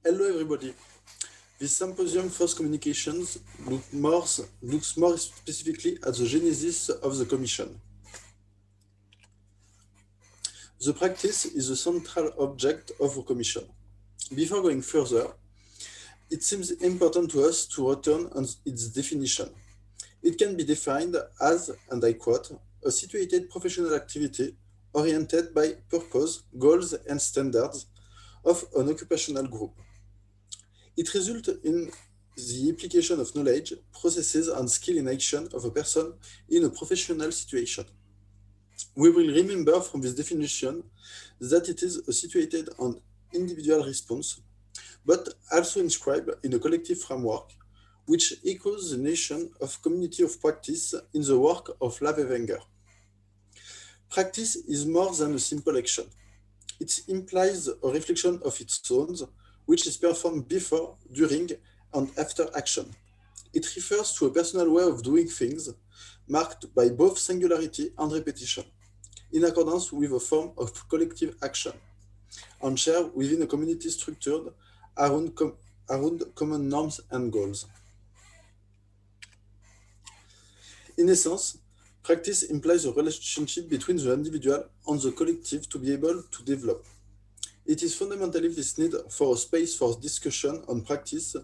Hello everybody. This symposium first communications looks more specifically at the genesis of the Commission. The practice is the central object of the Commission. Before going further, it seems important to us to return on its definition. It can be defined as, and I quote, a situated professional activity oriented by purpose, goals, and standards of an occupational group. It results in the application of knowledge, processes, and skill in action of a person in a professional situation. We will remember from this definition that it is a situated and individual response, but also inscribed in a collective framework, which echoes the notion of community of practice in the work of Lavie Wenger. Practice is more than a simple action. It implies a reflection of its zones, which is performed before, during, and after action. It refers to a personal way of doing things, marked by both singularity and repetition, in accordance with a form of collective action, and shared within a community structured around common norms and goals. In essence, practice implies a relationship between the individual and the collective to be able to develop. It is fundamentally this need for a space for discussion on practice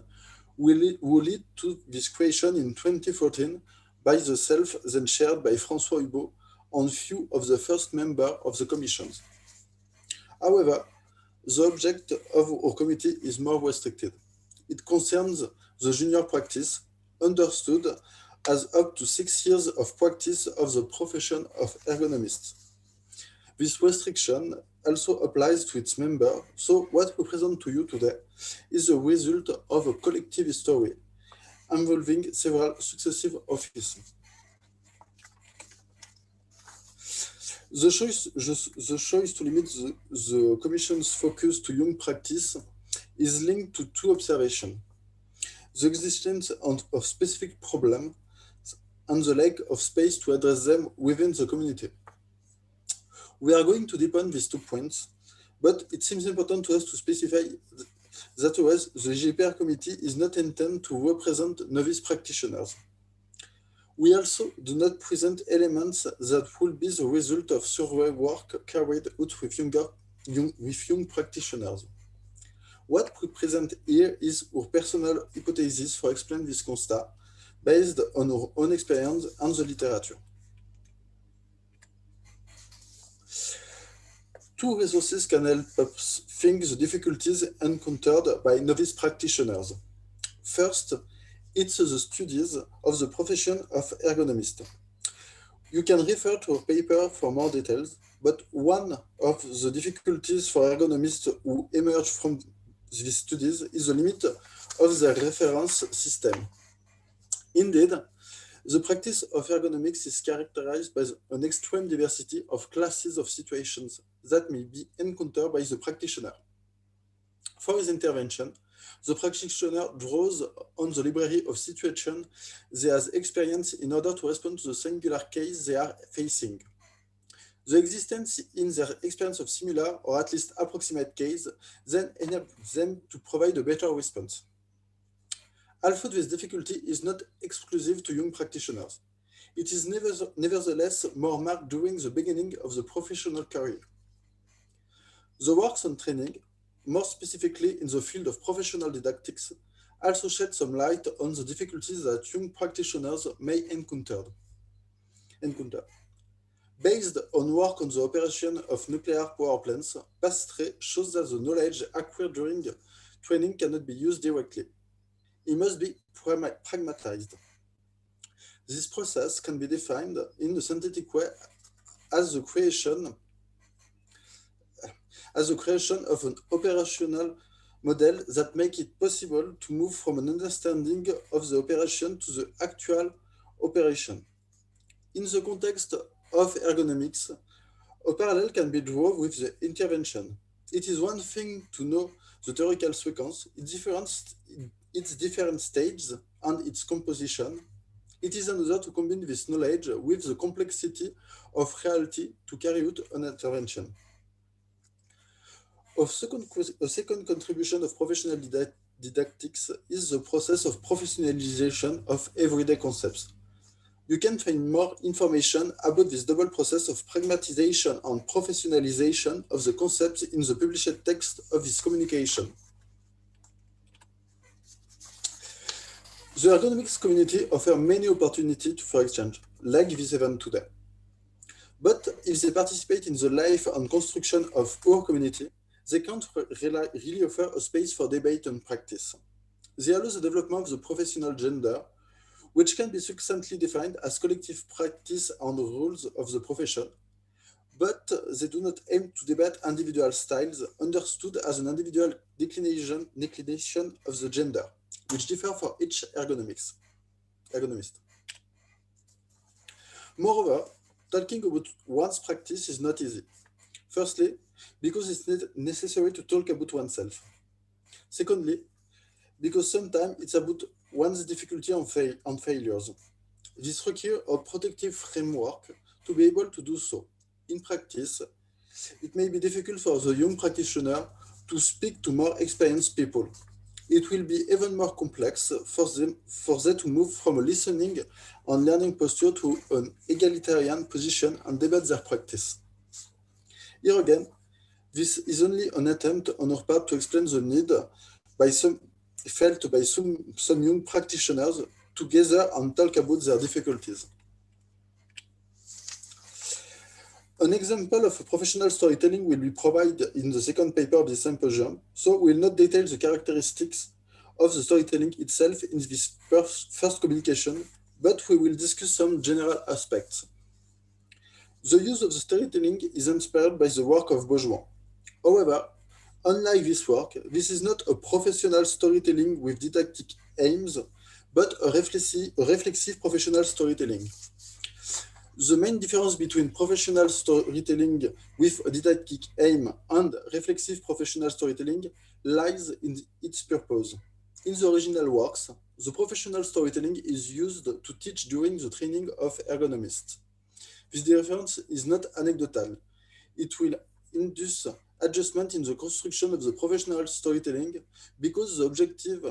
will lead to this creation in 2014 by the self, then shared by François Hubot and few of the first members of the commissions. However, the object of our committee is more restricted. It concerns the junior practice, understood as up to 6 years of practice of the profession of ergonomist. This restriction also applies to its members, so what we present to you today is the result of a collective history involving several successive offices. The choice to limit the Commission's focus to young practice is linked to two observations: the existence of specific problems and the lack of space to address them within the community. We are going to deepen these 2 points, but it seems important to us to specify that the GPR committee is not intended to represent novice practitioners. We also do not present elements that will be the result of survey work carried out with young practitioners. What we present here is our personal hypothesis for explaining this constat, based on our own experience and the literature. Two resources can help us think the difficulties encountered by novice practitioners. First, it's the studies of the profession of ergonomist. You can refer to our paper for more details, but one of the difficulties for ergonomists who emerge from these studies is the limit of the reference system. Indeed, the practice of ergonomics is characterized by an extreme diversity of classes of situations that may be encountered by the practitioner. For his intervention, the practitioner draws on the library of situations they have experienced in order to respond to the singular case they are facing. The existence in their experience of similar or at least approximate case then enables them to provide a better response. Although this difficulty is not exclusive to young practitioners, it is nevertheless more marked during the beginning of the professional career. The works on training, more specifically in the field of professional didactics, also shed some light on the difficulties that young practitioners may encounter. Based on work on the operation of nuclear power plants, Pastre shows that the knowledge acquired during training cannot be used directly. It must be pragmatized. This process can be defined in a synthetic way as the creation of an operational model that makes it possible to move from an understanding of the operation to the actual operation. In the context of ergonomics, a parallel can be drawn with the intervention. It is one thing to know the theoretical sequence, its different stages and its composition. It is another to combine this knowledge with the complexity of reality to carry out an intervention. A second contribution of professional didactics is the process of professionalization of everyday concepts. You can find more information about this double process of pragmatization and professionalization of the concepts in the published text of this communication. The ergonomics community offers many opportunities for exchange, like this event today. But if they participate in the life and construction of our community, they can't really offer a space for debate and practice. They allow the development of the professional gender, which can be succinctly defined as collective practice and rules of the profession, but they do not aim to debate individual styles understood as an individual declination of the gender, which differ for each ergonomist. Moreover, talking about one's practice is not easy. Firstly, because it's necessary to talk about oneself. Secondly, because sometimes it's about one's difficulty and failures. This requires a protective framework to be able to do so. In practice, it may be difficult for the young practitioner to speak to more experienced people. It will be even more complex for them to move from a listening and learning posture to an egalitarian position and debate their practice. Here again, this is only an attempt on our part to explain the need felt by some young practitioners to gather and talk about their difficulties. An example of professional storytelling will be provided in the second paper of the symposium, so we will not detail the characteristics of the storytelling itself in this first communication, but we will discuss some general aspects. The use of the storytelling is inspired by the work of Beaujouan. However, unlike this work, this is not a professional storytelling with didactic aims, but a reflexive professional storytelling. The main difference between professional storytelling with a didactic aim and reflexive professional storytelling lies in its purpose. In the original works, the professional storytelling is used to teach during the training of ergonomists. This difference is not anecdotal. It will induce adjustment in the construction of the professional storytelling because the objective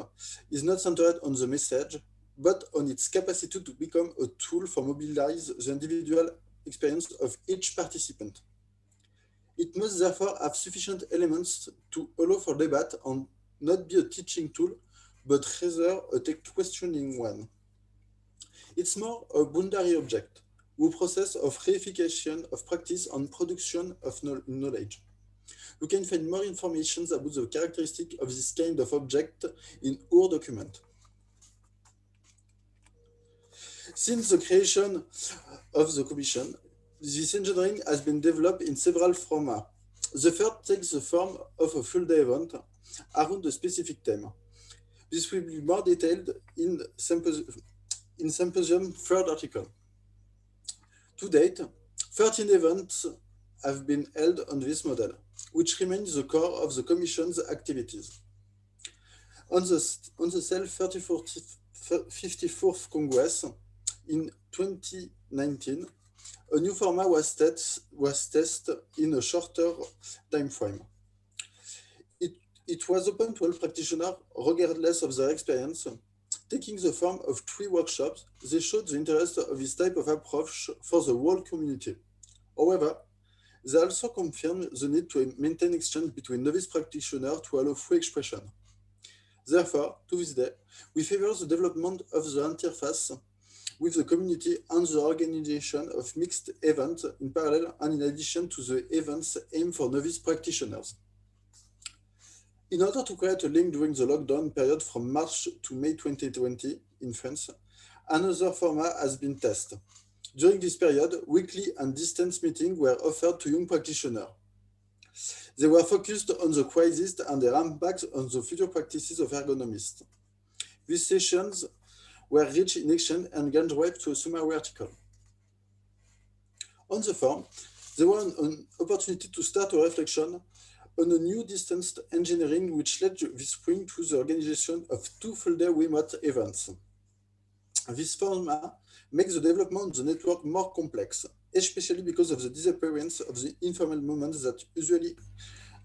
is not centered on the message, but on its capacity to become a tool for mobilize the individual experience of each participant. It must therefore have sufficient elements to allow for debate and not be a teaching tool, but rather a questioning one. It's more a boundary object, a process of reification of practice and production of knowledge. You can find more information about the characteristics of this kind of object in our document. Since the creation of the Commission, this engineering has been developed in several formats. The first takes the form of a full-day event around a specific theme. This will be more detailed in Symposium third article. To date, 13 events have been held on this model, which remains the core of the Commission's activities. On the CEL 54th Congress in 2019, a new format was tested in a shorter time frame. It was open to all practitioners, regardless of their experience. Taking the form of 3 workshops, they showed the interest of this type of approach for the whole community. However, they also confirmed the need to maintain exchange between novice practitioners to allow free expression. Therefore, to this day, we favor the development of the interface with the community and the organization of mixed events in parallel and in addition to the events aimed for novice practitioners. In order to create a link during the lockdown period from March to May 2020 in France, another format has been tested. During this period, weekly and distance meetings were offered to young practitioners. They were focused on the crisis and their impact on the future practices of ergonomists. These sessions were rich in action and gave rise to a summary article. On the form, there was an opportunity to start a reflection on a new distance engineering which led this spring to the organization of 2 full-day remote events. This format makes the development of the network more complex, especially because of the disappearance of the informal moments that usually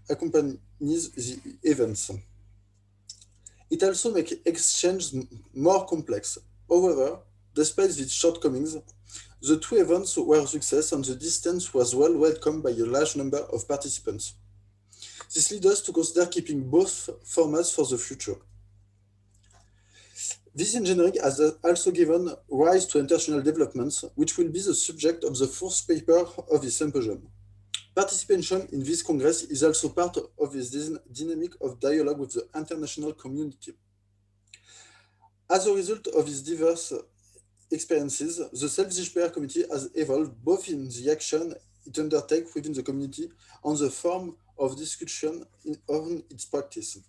accompanies the events. It also makes exchange more complex. However, despite these shortcomings, the two events were a success and the distance was well welcomed by a large number of participants. This leads us to consider keeping both formats for the future. This engineering has also given rise to international developments, which will be the subject of the fourth paper of the symposium. Participation in this Congress is also part of this dynamic of dialogue with the international community. As a result of these diverse experiences, the Self-GPR community has evolved both in the action it undertakes within the community and the form of discussion on its practice.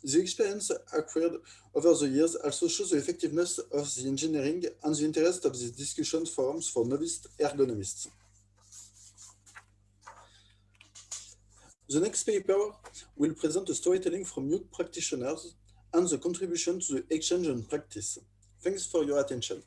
The experience acquired over the years also shows the effectiveness of the engineering and the interest of these discussion forums for novice ergonomists. The next paper will present a storytelling from youth practitioners and the contribution to the exchange and practice. Thanks for your attention.